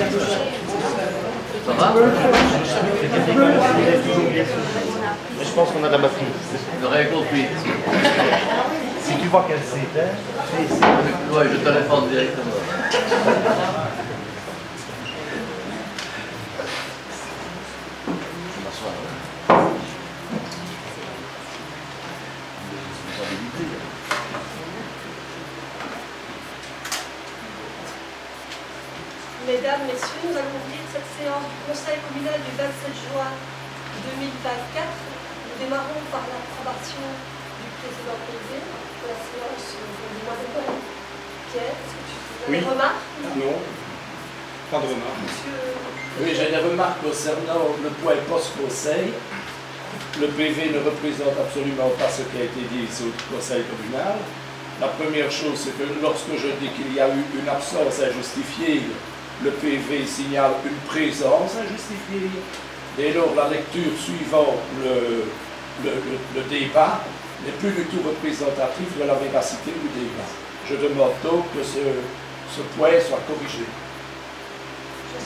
Ça va? Mais je pense qu'on a de la batterie. J'aurais compris. Si tu vois qu'elle s'éteint, fais ici. Ouais, je téléphone directement. Mesdames, Messieurs, nous allons ouvrir cette séance du Conseil communal du 27 juin 2024. Nous démarrons par l'approbation du président privé de la séance du mois de mai. Pierre, est-ce que tu as des remarques? Non, pas de remarques. Monsieur... Oui, j'ai des remarques concernant le point post-conseil. Le PV ne représente absolument pas ce qui a été dit ici au conseil communal. La première chose, c'est que lorsque je dis qu'il y a eu une absence injustifiée, le PV signale une présence injustifiée. Dès lors, la lecture suivant le débat n'est plus du tout représentative de la véracité du débat. Je demande donc que ce point soit corrigé. Je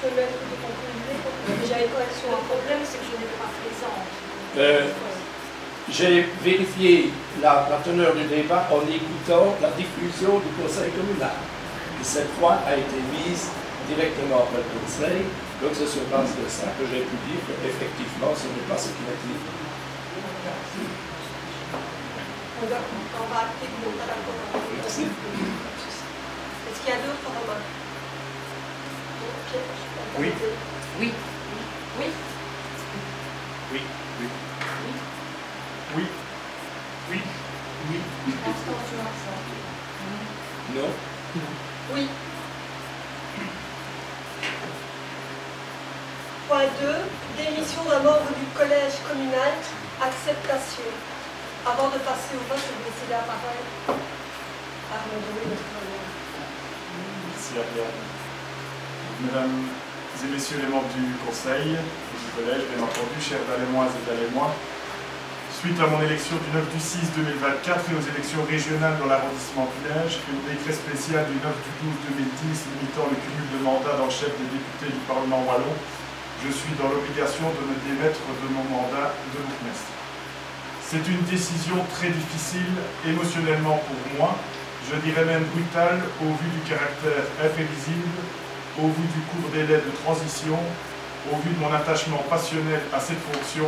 peux mettre de ton communiqué. J'avais une correction. Le problème, c'est que je n'étais pas présente. J'ai vérifié la teneur du débat en écoutant la diffusion du conseil communal. Et cette fois a été mise directement après le conseil. Donc c'est sur base de ça que j'ai pu dire qu'effectivement ce n'est pas ce qui a été dit. On va acter que nous sommes d'accord. Merci. Est-ce qu'il y a d'autres remarques? Oui. Oui. Oui. Oui. Oui. Oui. Oui. Oui. Non. Oui. Point 2. Démission d'un membre du collège communal. Acceptation. Avant de passer au vote, je vais laisser la parole à Merci Ariane. Mesdames et messieurs les membres du conseil, du collège, bien entendu, chers Dalémoises et Dalémois, suite à mon élection du 9 du 6 2024 et aux élections régionales dans l'arrondissement Village et au décret spécial du 9 du 12 2010 limitant le cumul de mandats dans le chef des députés du Parlement wallon, je suis dans l'obligation de me démettre de mon mandat de bourgmestre. C'est une décision très difficile émotionnellement pour moi, je dirais même brutale au vu du caractère imprévisible, au vu du court délai de transition, au vu de mon attachement passionnel à cette fonction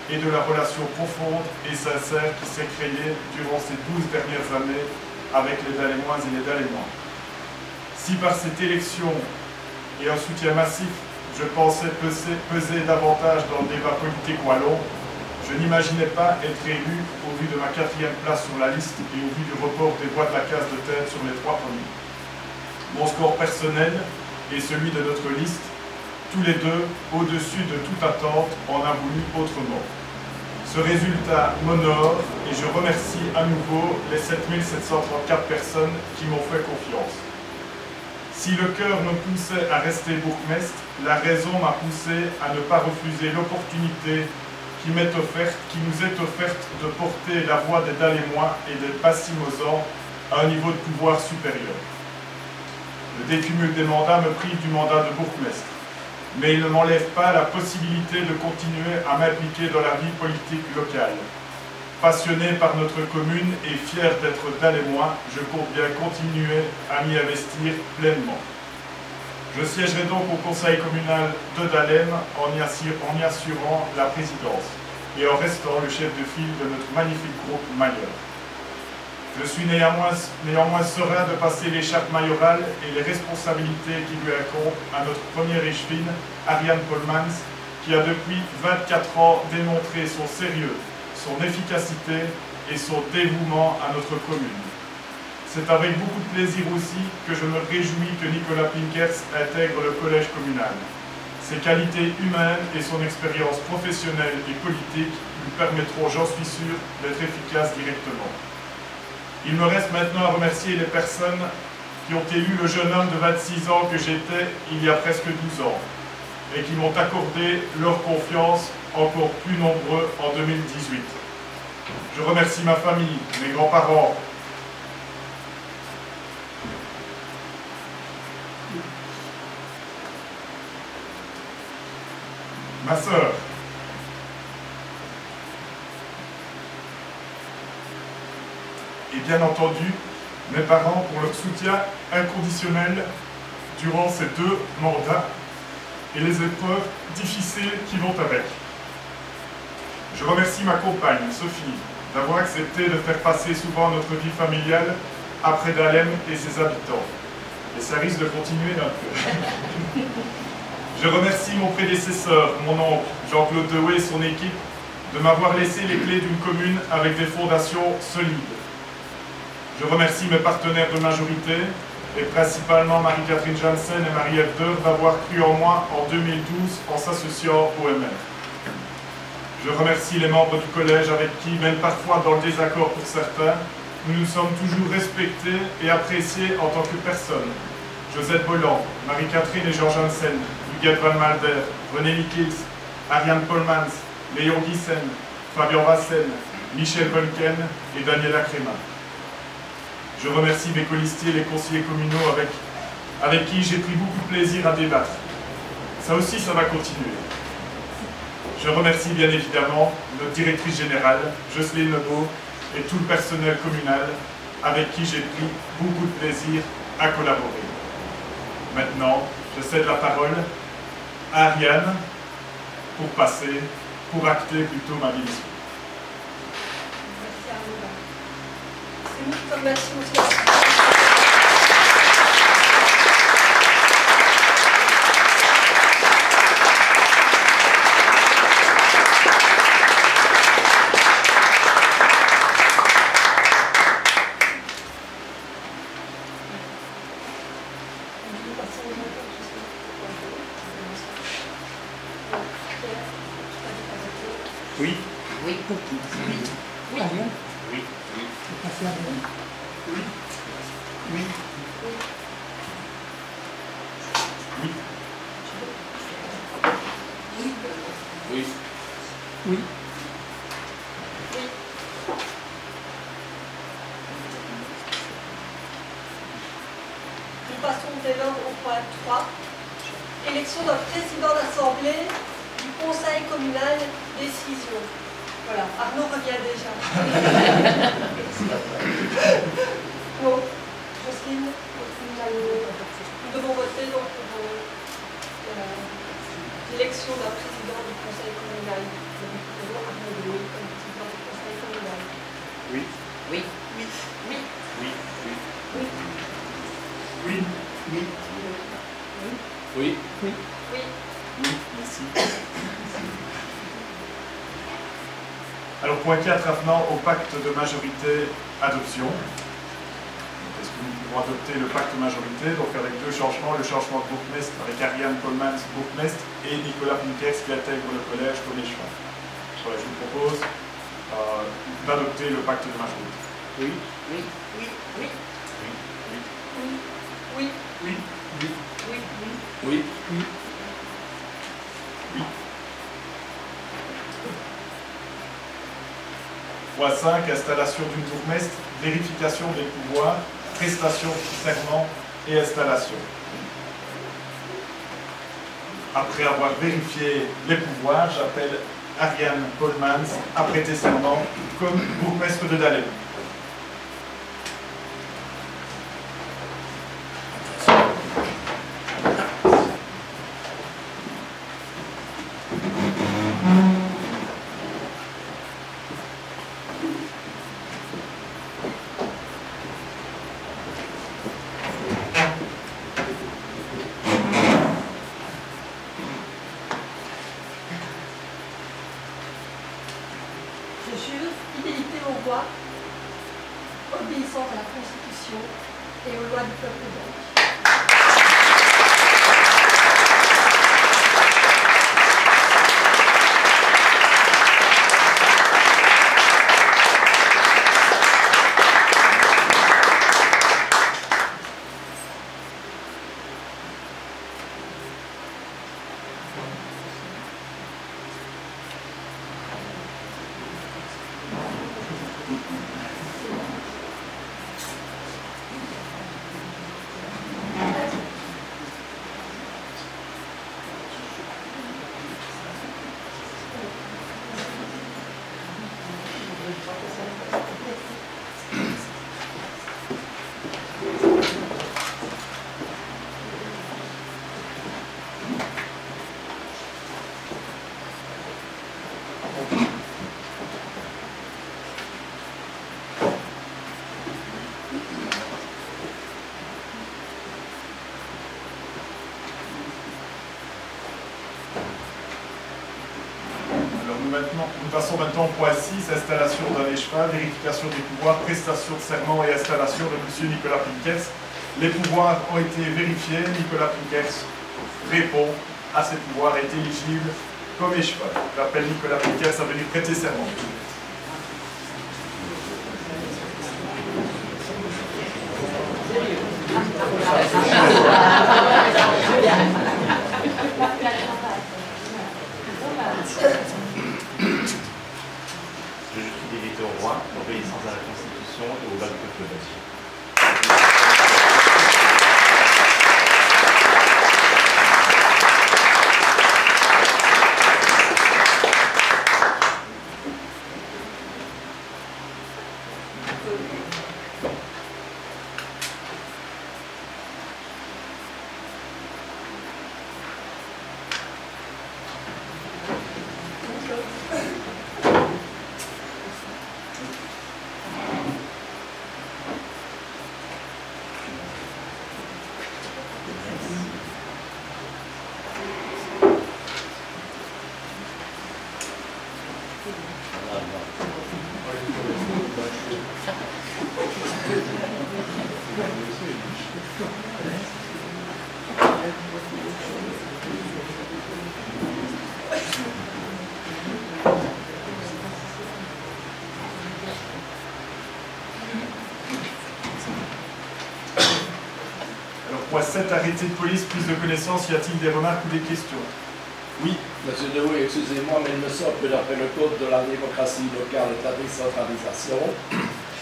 et de la relation profonde et sincère qui s'est créée durant ces 12 dernières années avec les Dalémoises et les Dalémois. Si par cette élection et un soutien massif, je pensais peser davantage dans le débat politique wallon, je n'imaginais pas être élu au vu de ma 4e place sur la liste et au vu du report des voix de la case de tête sur les 3 premiers. Mon score personnel et celui de notre liste, tous les deux, au-dessus de toute attente, en a voulu autrement. Ce résultat m'honore et je remercie à nouveau les 7734 personnes qui m'ont fait confiance. Si le cœur me poussait à rester bourgmestre, la raison m'a poussé à ne pas refuser l'opportunité qui nous est offerte de porter la voix des Dalémois et des Passimoisans à un niveau de pouvoir supérieur. Le décumul des mandats me prive du mandat de bourgmestre, mais il ne m'enlève pas la possibilité de continuer à m'impliquer dans la vie politique locale. Passionné par notre commune et fier d'être Dalémois, je compte bien continuer à m'y investir pleinement. Je siégerai donc au conseil communal de Dahlem en y assurant la présidence et en restant le chef de file de notre magnifique groupe mailleur. Je suis néanmoins serein de passer l'écharpe mayorale et les responsabilités qui lui incombent à notre première échevine, Ariane Polmans, qui a depuis 24 ans démontré son sérieux, son efficacité et son dévouement à notre commune. C'est avec beaucoup de plaisir aussi que je me réjouis que Nicolas Pinkers intègre le collège communal. Ses qualités humaines et son expérience professionnelle et politique lui permettront, j'en suis sûr, d'être efficace directement. Il me reste maintenant à remercier les personnes qui ont élu le jeune homme de 26 ans que j'étais il y a presque 12 ans et qui m'ont accordé leur confiance encore plus nombreux en 2018. Je remercie ma famille, mes grands-parents, ma sœur. Et bien entendu, mes parents pour leur soutien inconditionnel durant ces 2 mandats et les épreuves difficiles qui vont avec. Je remercie ma compagne, Sophie, d'avoir accepté de faire passer souvent notre vie familiale après Dahlem et ses habitants. Et ça risque de continuer d'un peu. Je remercie mon prédécesseur, mon oncle, Jean-Claude Dehouet et son équipe, de m'avoir laissé les clés d'une commune avec des fondations solides. Je remercie mes partenaires de majorité, et principalement Marie-Catherine Janssen et Marie-Ève Deur d'avoir cru en moi en 2012 en s'associant au MR. Je remercie les membres du collège avec qui, même parfois dans le désaccord pour certains, nous nous sommes toujours respectés et appréciés en tant que personnes. Josette Bolland, Marie-Catherine et Jean Janssen, Huguette Van Malder, René Nikils, Ariane Polmans, Léon Guissen, Fabien Vassen, Michel Volken et Daniela Créma. Je remercie mes colistiers et les conseillers communaux avec qui j'ai pris beaucoup de plaisir à débattre. Ça aussi, ça va continuer. Je remercie bien évidemment notre directrice générale, Jocelyne Lebeau, et tout le personnel communal avec qui j'ai pris beaucoup de plaisir à collaborer. Maintenant, je cède la parole à Ariane pour acter plutôt ma démission. Merci Arnaud. C'est nous qui te remercions aussi. Oui. Oui, pour qui? Oui. Oui. Ariane? Oui. C'est passé à Ariane? Oui. Oui. Oui. Oui. Oui. Nous passons dès lors au point 3. Élection d'un président d'assemblée du conseil communal, décision. Voilà, Arnaud revient déjà. Non, Jocelyne, nous devons voter donc pour l'élection d'un président du conseil communal. Nous devons Arnaud Dehouet comme président du conseil communal. Oui. Oui. Oui. Oui. Oui. Oui. Oui. Oui. Oui. Oui. Oui. Merci. Alors, point 4, avenant au pacte de majorité adoption. Est-ce que nous pouvons adopter le pacte majorité, donc avec 2 changements, le changement de bourgmestre avec Ariane Polmans, bourgmestre, et Nicolas Pinkers qui intègre le collège comme échevin. Voilà, je vous propose d'adopter le pacte de majorité. Oui. Oui. Oui. Oui. Oui. Oui. Oui. Oui. Oui. Oui. Oui. Point 5, installation d'une bourgmestre, vérification des pouvoirs, prestation du serment et installation. Après avoir vérifié les pouvoirs, j'appelle Ariane Polmans à prêter serment comme bourgmestre de Dahlem. Je jure fidélité aux lois, obéissance à la Constitution et aux lois du peuple belge. Nous passons maintenant au point 6, installation d'un cheval, vérification des pouvoirs, prestation de serment et installation de M. Nicolas Pinkers. Les pouvoirs ont été vérifiés. Nicolas Pinkers répond à ses pouvoirs, est éligible comme cheval. J'appelle Nicolas Pinkers à venir prêter serment. Je suis fidélité au roi, obéissance à la Constitution et au bas du peuple belge. Point 7, arrêté de police, prise de connaissance, y a-t-il des remarques ou des questions? Oui. Monsieur Dewey, excusez-moi, mais il me semble que d'après le code de la démocratie locale et de la décentralisation,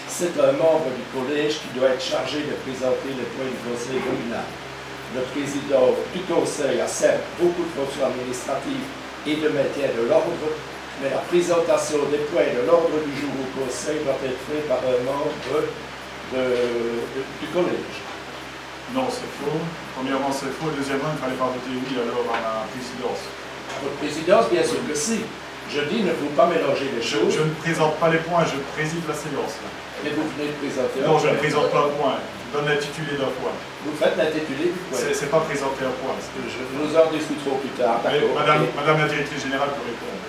c'est un membre du collège qui doit être chargé de présenter les points du conseil communal. Le président du conseil a certes beaucoup de fonctions administratives et de maintien de l'ordre, mais la présentation des points de l'ordre du jour au conseil doit être faite par un membre du collège. Non, c'est faux. Premièrement, c'est faux. Deuxièmement, il ne fallait pas voter oui alors à la présidence. Votre présidence, bien sûr que si. Je dis, ne faut pas mélanger les choses. Je ne présente pas les points, je préside la séance. Là. Mais vous venez de présenter un Non, point. je ne présente pas un point. Je donne l'intitulé d'un point. Vous faites l'intitulé du point. C'est pas présenter un point. Nous en discuterons plus tard. Madame la directrice générale peut répondre.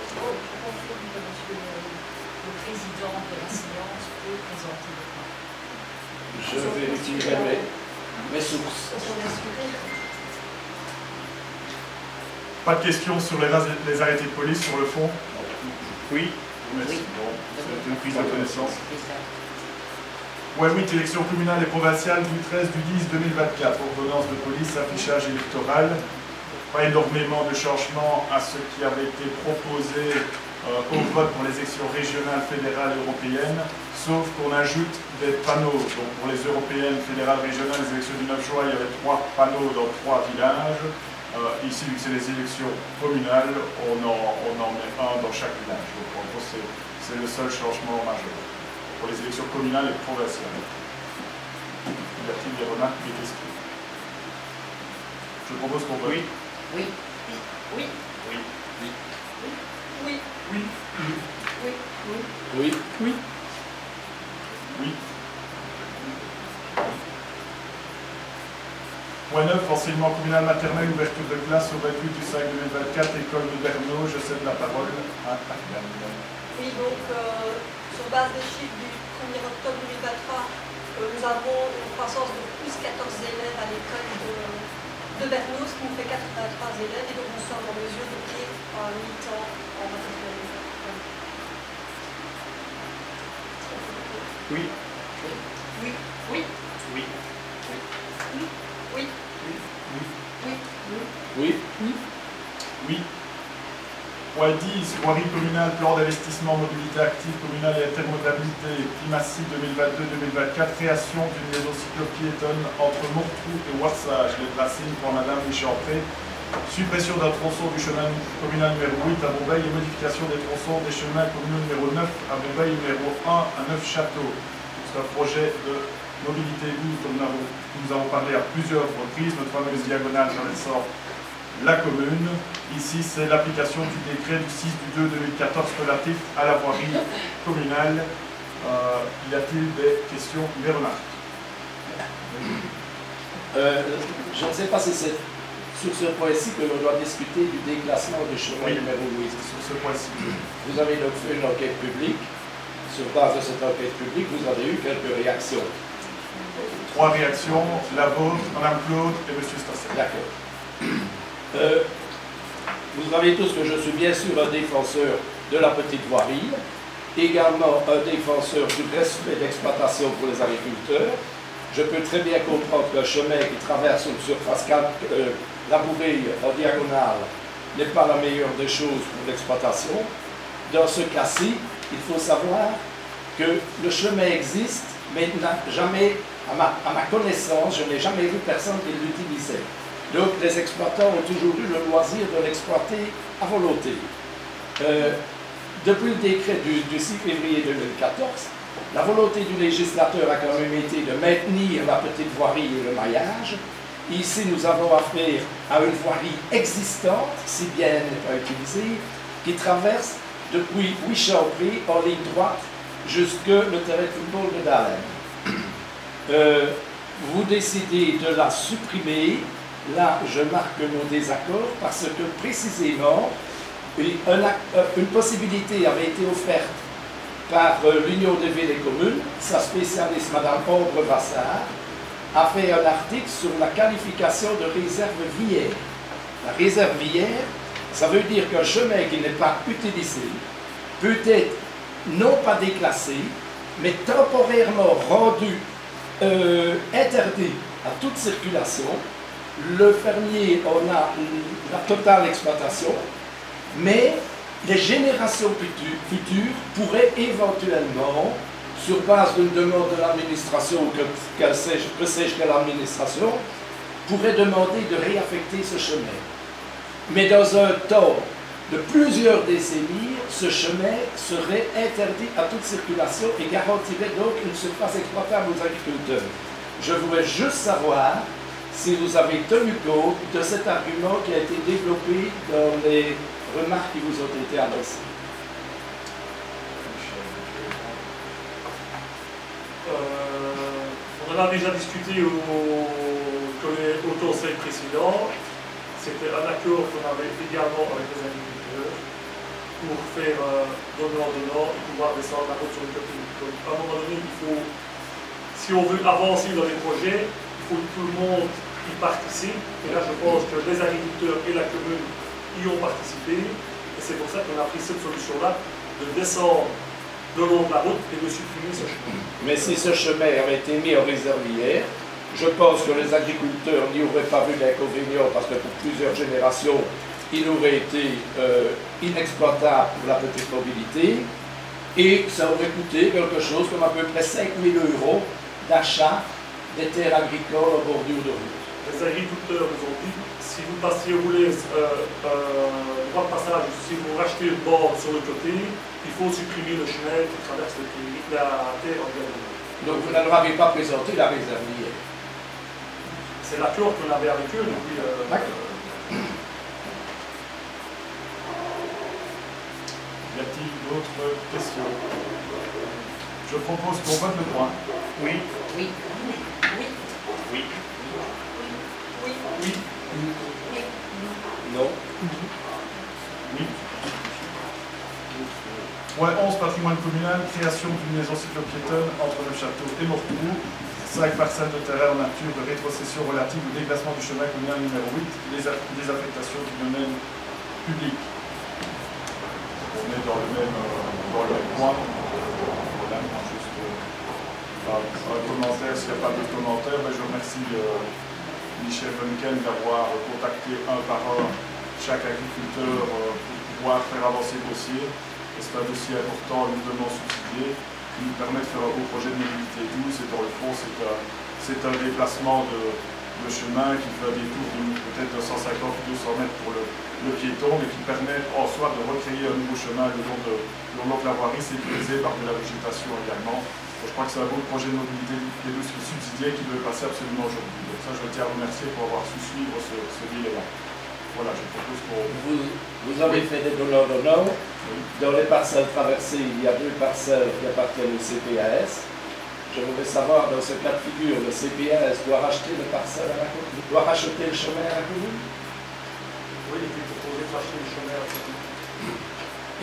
Le président de la séance peut présenter le point. Je vérifierai mes sources. Pas de questions sur les arrêtés de police sur le fond? Oui. Merci. Bon, c'est une prise de connaissance. Point 8, élection communale et provinciale du 13 du 10 2024. Ordonnance de police, affichage électoral. Pas énormément de changements à ce qui avait été proposé au vote pour les élections régionales, fédérales et européennes, sauf qu'on ajoute des panneaux. Donc pour les européennes, fédérales, régionales, les élections du 9 juin, il y avait 3 panneaux dans 3 villages. Ici, vu que c'est les élections communales, on en met un dans chaque village. Donc en gros, c'est le seul changement majeur pour les élections communales et provinciales. Y a-t-il des remarques ou des questions? Je propose qu'on vote. Oui. Oui. Oui. Oui. Oui. Oui. Oui. Oui. Oui. Oui. Point 9, enseignement communal maternel, ouverture de classe au 28 du 5 2024, école de Bernaud. Je cède la parole à Ariane. Oui, donc sur base des chiffres du 1er octobre 2023, nous avons une croissance de plus 14 élèves à l'école de Bernaud, ce qui nous fait 83 élèves, et donc nous sommes en mesure de dire à mi-temps en maternelle. Oui. Oui. Oui. Oui. Oui. Oui. Oui. Point 10, voirie communale, plan d'investissement, mobilité active communale et intermodalité, Primatie 2022-2024, création d'une maison cyclo-piétonne entre Mortrou et Ouassage, les Racines pour Madame Michampré, suppression d'un tronçon du chemin communal numéro 8 à Bombeil et modification des tronçons des chemins communaux numéro 9 à Bombeil, numéro 1 à Neufchâteau. C'est un projet de mobilité libre, comme nous avons parlé à plusieurs reprises, notre fameuse diagonale traversant la commune. Ici, c'est l'application du décret du 6 du 2 2014 relatif à la voirie communale. Y a-t-il des questions ou des remarques? Je ne sais pas si c'est sur ce point-ci que l'on doit discuter du déclassement du chemin Oui. numéro 8. Sur ce point-ci. Vous avez donc fait une enquête publique. Sur base de cette enquête publique, vous avez eu quelques réactions. 3 réactions, la vôtre, Mme Claude et M. Stasset. D'accord. Vous savez tous que je suis bien sûr un défenseur de la petite voirie, également un défenseur du respect d'exploitation pour les agriculteurs. Je peux très bien comprendre qu'un chemin qui traverse une surface labourée en diagonale n'est pas la meilleure des choses pour l'exploitation. Dans ce cas-ci, il faut savoir que le chemin existe, mais n'a jamais, à ma connaissance, je n'ai jamais vu personne qui l'utilisait. Donc les exploitants ont toujours eu le loisir de l'exploiter à volonté. Depuis le décret du 6 février 2014, la volonté du législateur a quand même été de maintenir la petite voirie et le maillage. Ici, nous avons affaire à une voirie existante, si bien elle n'est pas utilisée, qui traverse depuis Huichampré en ligne droite jusque le terrain de football de Dahlem. Vous décidez de la supprimer. Là, je marque nos désaccords parce que précisément, une possibilité avait été offerte par l'Union des villes et communes. Sa spécialiste, Mme Ambre Vassard, a fait un article sur la qualification de réserve viaire. La réserve viaire, ça veut dire qu'un chemin qui n'est pas utilisé peut être non pas déclassé, mais temporairement rendu interdit à toute circulation. Le fermier en a la totale exploitation, mais les générations futures pourraient éventuellement, sur base d'une demande de l'administration, ou que sais-je que l'administration, pourrait demander de réaffecter ce chemin. Mais dans un temps de plusieurs décennies, ce chemin serait interdit à toute circulation et garantirait donc une surface exploitable aux agriculteurs. Je voudrais juste savoir si vous avez tenu compte de cet argument qui a été développé dans les remarques qui vous ont été adressées. On en a déjà discuté au conseil précédent. C'était un accord qu'on avait également avec les agriculteurs pour faire donnant et pouvoir descendre la route sur le côté. Donc à un moment donné, il faut, si on veut avancer dans les projets, il faut que tout le monde y participe. Et là, je pense que les agriculteurs et la commune y ont participé. Et c'est pour ça qu'on a pris cette solution-là, de descendre de long de la route et de supprimer ce chemin. Mais si ce chemin avait été mis en réserve hier, je pense que les agriculteurs n'y auraient pas vu d'inconvénient parce que pour plusieurs générations, il aurait été inexploitable pour la petite mobilité et ça aurait coûté quelque chose comme à peu près 5 000 € d'achat des terres agricoles en bordure de route. Les agriculteurs nous ont dit, si vous passiez rouler droit de passage, si vous rachetez une borne sur le côté, il faut supprimer le chemin qui traverse la terre en diagonale. Donc vous ne leur avez pas présenté la réserve hier. C'est l'accord qu'on avait avec eux depuis. D'accord. Y a-t-il d'autres questions? Je propose qu'on vote le point. Oui. Oui. Oui. Oui. Oui. Non. Oui. Point 11, patrimoine communal, création d'une maison cyclopiétonne entre le château et Morcourt. 5 parcelles de terrain en nature de rétrocession relative au déclassement du chemin communal numéro 8, des affectations du domaine public. On est dans le même point. Voilà, juste un commentaire, s'il n'y a pas de commentaire, mais je remercie Michel Vonken d'avoir contacté un par un chaque agriculteur pour pouvoir faire avancer le dossier. C'est un dossier important, lourdement subsidié, qui nous permet de faire un beau projet de mobilité douce. Et dans le fond, c'est un déplacement de chemin qui fait un détour peut-être de 150 ou 200 mètres pour le piéton, mais qui permet en soi de recréer un nouveau chemin le long de la voirie, sécurisé par de la végétation également. Donc, je crois que c'est un beau projet de mobilité douce subsidié qui devait passer absolument aujourd'hui. Donc ça, je tiens à vous remercier pour avoir su suivre ce délai-là. Voilà, je propose qu'on... Vous avez fait des donnants-donnants. Dans les parcelles traversées, il y a 2 parcelles qui appartiennent au CPAS. Je voudrais savoir, dans ce cas de figure, le CPAS doit racheter le chemin à la commune? acheter le chemin à côté.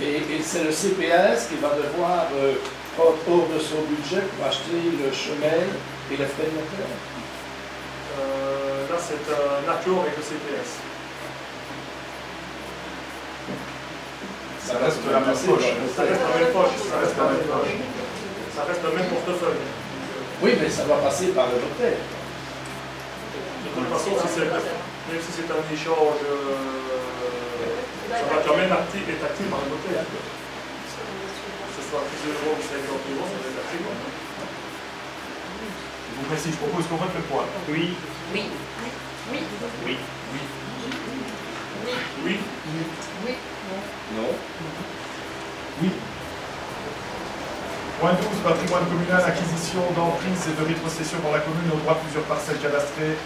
Et c'est le CPS qui va devoir prendre hors de son budget pour acheter le chemin et les frais de notaire. Là, c'est un accord avec le CPS. Ça reste la même poche. Ça reste la même poche. Ça reste la même poche. Ça reste le même portefeuille. Oui, mais ça va passer par le notaire. De toute façon, même si c'est un échange, ça va quand même être acté par le notaire. Que ce soit 10 euros ou 50 euros, ça va être acté. Je vous précise, je propose qu'on vote le point. Oui. Oui. Oui. Oui. Oui. Oui. Non. Oui. Point 12, patrimoine communal, acquisition d'emprise et de rétrocession par la commune au droit de plusieurs parcelles cadastrées,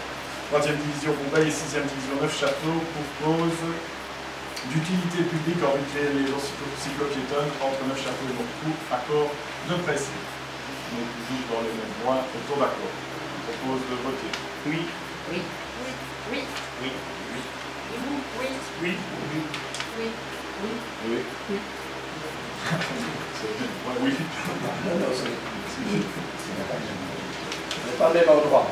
3e division Bourbeil et 6e division Neufchâteau, pour cause d'utilité publique en vue de créer les cyclopiétonnes entre Neufchâteau et Morcourt, accord de presse. Donc toujours dans les mêmes points, autour d'accord. Je propose de voter. Oui. Oui. Oui. Oui. Oui. Oui. Oui. Oui. Ouais, oui. Non, non, c'est pas le même endroit.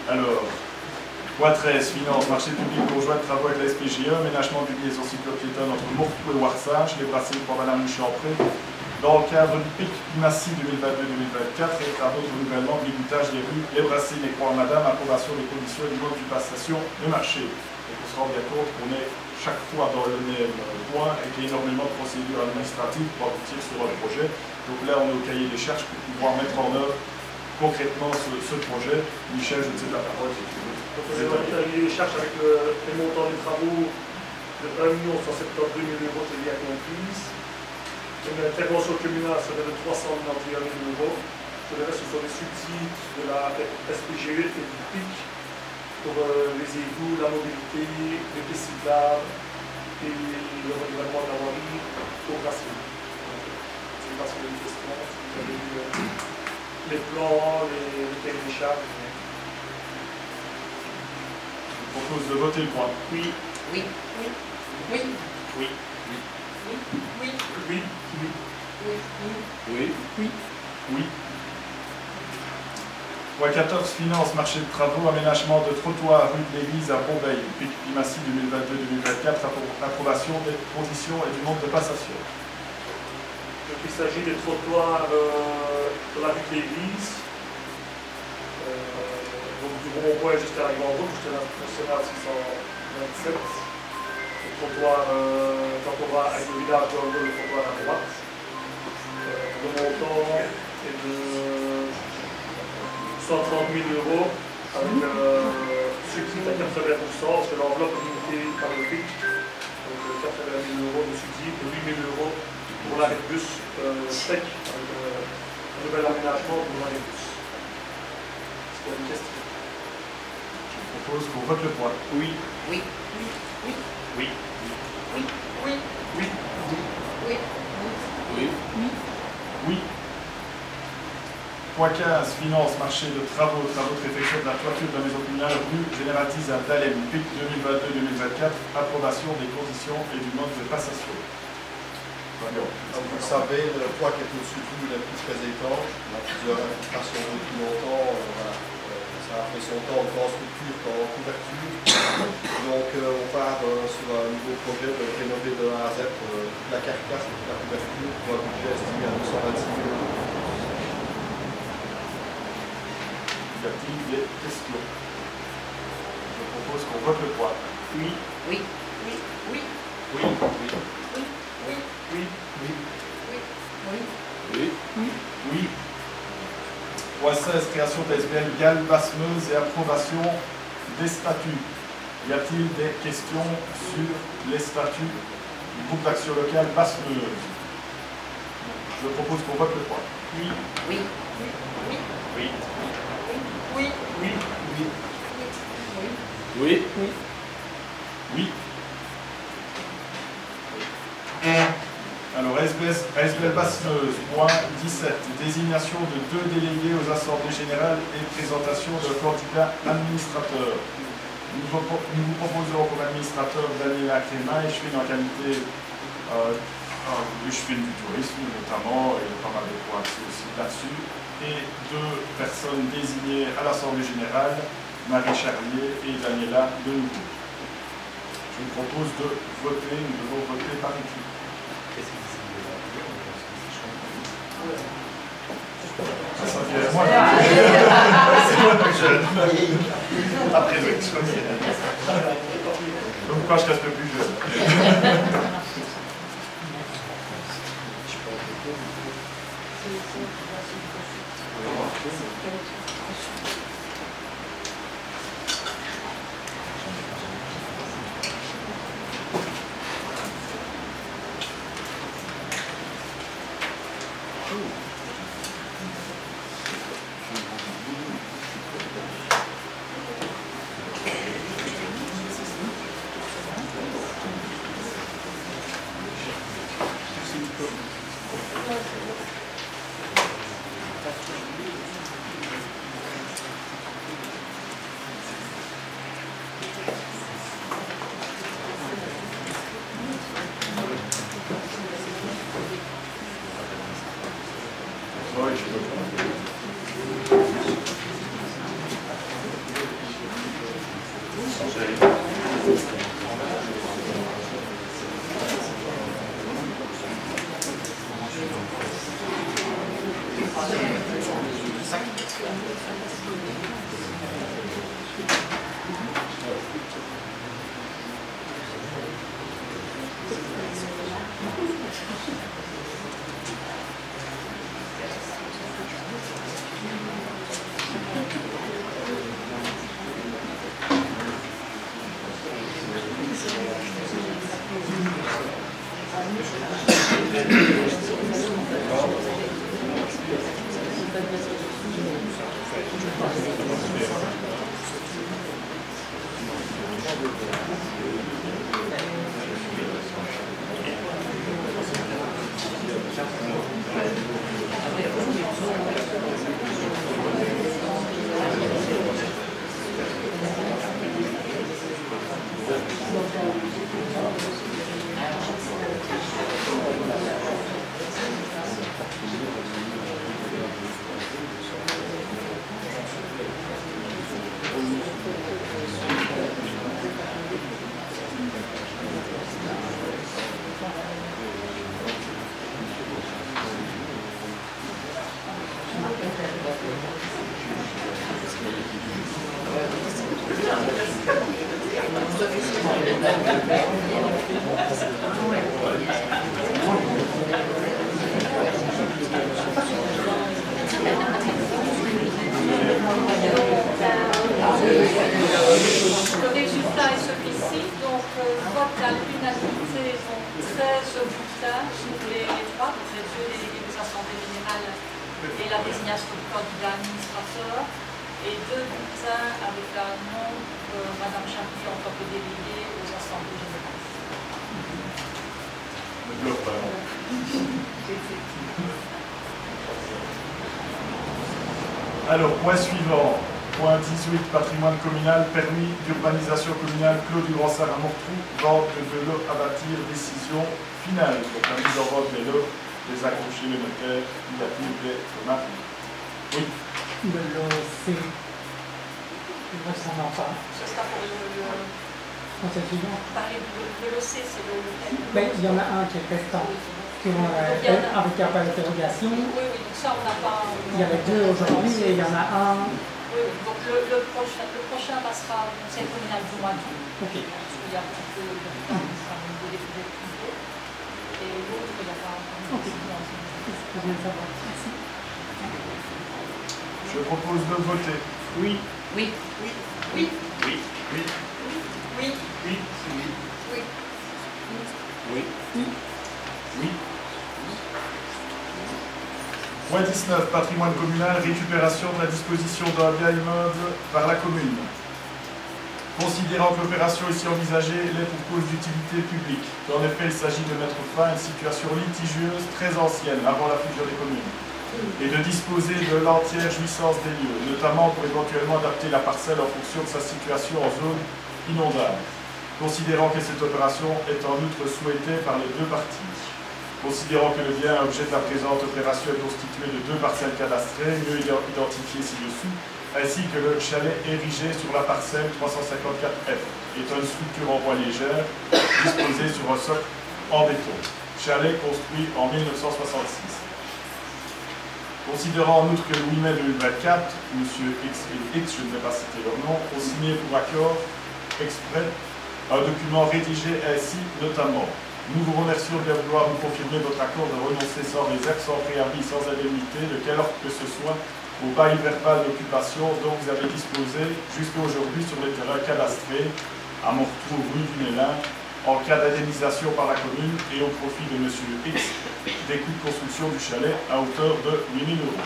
Alors, point 13, finance, marché public bourgeois de travaux avec la SPGE, aménagement du liaison cyclopiétonne entre Morcourt et Ouarsage, les brasseries pour Madame Champré, dans le cadre du PIC Massi 2022-2024 et travaux de renouvellement de l'égouttage des rues, les brasseries, les croix Madame, approbation des conditions et du mode de passation du marché. Et qu'on se rend bien compte qu'on est chaque fois dans le même point et qu'il y a énormément de procédures administratives pour aboutir sur un projet. Donc là, on est au cahier des charges pour pouvoir mettre en œuvre concrètement ce projet. Michel, je te cède la parole si tu veux. Donc, on a cahier des charges avec les montants des travaux de 1 172 000 euros, c'est bien comprise. Une intervention communale serait de 391 000 euros. Tout le reste, ce sont des subsides de la SPGE et du PIC pour les égouts, la mobilité, les pistes cyclables et le renouvellement de la voirie au Brasserie. C'est parce qu'il y a une question, si vous avez vu les plans, les cahiers des charges. Je propose de voter le point. Oui. Oui. Oui. Oui. Oui. Oui. Oui. Oui. Oui. Oui. Oui. Point 14, finance, marché de travaux, aménagement de trottoir rue de l'Église à Bourbeil, PIC Massi 2022-2024, approbation des conditions et du nombre de passations. Donc il s'agit des trottoirs de la rue de l'Église, donc du rond-point jusqu'à la Grande Route, jusqu'à la nationale 627. Le trottoir, quand on va avec le village de le trottoir à droite. Le montant est de 130 000 euros avec subside à 80%, parce que l'enveloppe est limitée par le PIC. Donc 80 000 euros de subside, de 8 000 euros pour l'arrêt de bus sec, avec un nouvel aménagement pour l'arrêt de bus. Est-ce qu'il y a une question? Je propose qu'on vote le point. Oui. Oui. Oui. Oui. Oui. Oui. Oui. Oui. Oui. Oui. Point 15, finance, marché de travaux de réfection de la toiture de la maison communale rue Général 10 à Dalem, PIC 2022-2024, approbation des conditions et du mode de passation. Comme vous le savez, le toit qui est au-dessus de vous, il est plus très étanche. On a plusieurs infiltrations depuis longtemps. Voilà. Ça a fait son temps en structure qu'en couverture. Donc on part sur un nouveau projet de rénover de A à Z toute la carcasse et toute la couverture pour un budget estimé à 226 000 euros. Y a-t-il des questions? Je propose qu'on vote le point. Oui. Oui. Oui. Oui. Oui. Oui. Oui. Oui. Oui. Oui. Oui. Point 16, création de SBL Galles Basse-Meuse et approbation des statuts. Y a-t-il des questions sur les statuts du groupe d'action locale Basse-Meuse? Je propose qu'on vote le point. Oui. Oui. Oui. Oui. Oui. Oui. Oui. Alors, SBL Basse-Meuse, point 17, désignation de 2 délégués aux assemblées générales et présentation d'un candidat administrateur. Nous vous proposons comme administrateur Daniela Créma et je suis en qualité je fais du tourisme notamment, et pas mal de points aussi là-dessus, et 2 personnes désignées à l'Assemblée Générale, Marie Charlier et Daniela de nouveau. Je vous propose de voter, nous devons voter par écrit. Ça vient moi. Après, oui, je crois. Donc quand je reste plus jeune. Le résultat est celui-ci, donc vote à l'unanimité, donc 13 bulletins sur les 3, donc les 2 délégués des assemblées générales et la désignation du candidat administrateur, et 2 bulletins avec un nom de Mme Charlier en tant que déléguée aux assemblées générales. Ne bloque pas. Alors, point suivant. Point 18, patrimoine communal, permis d'urbanisation communale, Clos du Grand Sart à Mortrou, vente de lots à bâtir, décision finale. Donc la mise en vente des lots, les accrocher, le notaire, y a-t-il des remarques? Oui. Le lot C, il ne ressemble pas. Ce sera pour le Conseil suivant. parler de l'OC, c'est le Ben, il y en a un qui est restant, avec un pas d'interrogation. Oui, oui, donc ça on n'a pas. Il y avait 2 aujourd'hui et il y en a un. Oui, oui, donc le prochain passera au conseil communal du mois d'août. Ok. Parce qu'il y a un petit peu de temps, ça sera au niveau des privés. Et l'autre, il n'y a pas encore. Ok. C'est bien de savoir. Merci. Je propose de voter. Oui. Oui. Oui. Oui. Oui. Oui. Oui. Oui. Oui. Oui. Oui. Point 19, patrimoine communal, récupération de la disposition d'un bien immeuble par la commune. Considérant que l'opération ici envisagée l'est pour cause d'utilité publique. En effet, il s'agit de mettre fin à une situation litigieuse très ancienne, avant la fusion des communes. et de disposer de l'entière jouissance des lieux, notamment pour éventuellement adapter la parcelle en fonction de sa situation en zone inondable, considérant que cette opération est en outre souhaitée par les deux parties. Considérant que le bien objet de la présente opération est constitué de 2 parcelles cadastrées, mieux identifiées ci-dessous, ainsi que le chalet érigé sur la parcelle 354F, est une structure en bois légère disposée sur un socle en béton. Chalet construit en 1966. Considérant en outre que le 8 mai 2024, M. X et X, je ne vais pas citer leur nom, ont signé pour accord exprès un document rédigé ainsi notamment. Nous vous remercions de bien vouloir nous confirmer votre accord de renoncer sans réserve, sans préavis, sans indemnité, de quelle ordre que ce soit, au bail verbal d'occupation dont vous avez disposé jusqu'à aujourd'hui sur les terrains cadastrés à Morteau, rue du Nélin, en cas d'indemnisation par la commune et au profit de M. X des coûts de construction du chalet à hauteur de 8 000 €.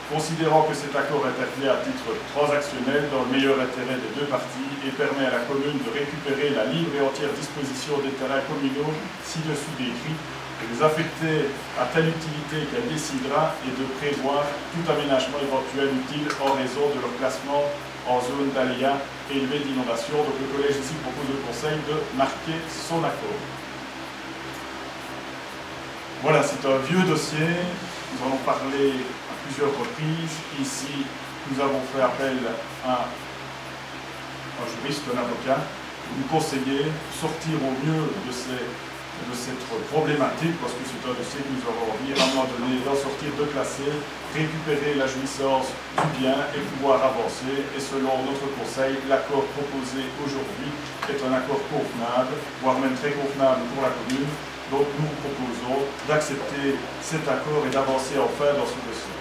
Considérant que cet accord est appelé à titre transactionnel dans le meilleur intérêt des deux parties et permet à la commune de récupérer la libre et entière disposition des terrains communaux ci-dessous décrits, de les affecter à telle utilité qu'elle décidera et de prévoir tout aménagement éventuel utile en raison de leur placement en zone d'aléa élevée d'inondation. Donc le collège ici propose au conseil de marquer son accord. Voilà, c'est un vieux dossier, nous en avons parlé à plusieurs reprises. Ici, nous avons fait appel à un juriste, un avocat, pour nous conseiller, sortir au mieux de cette problématique, parce que c'est un dossier que nous avons envie à un moment donné d'en sortir, de classer, récupérer la jouissance du bien et pouvoir avancer. Et selon notre conseil, l'accord proposé aujourd'hui est un accord convenable, voire même très convenable pour la commune. Donc nous vous proposons d'accepter cet accord et d'avancer enfin dans ce dossier.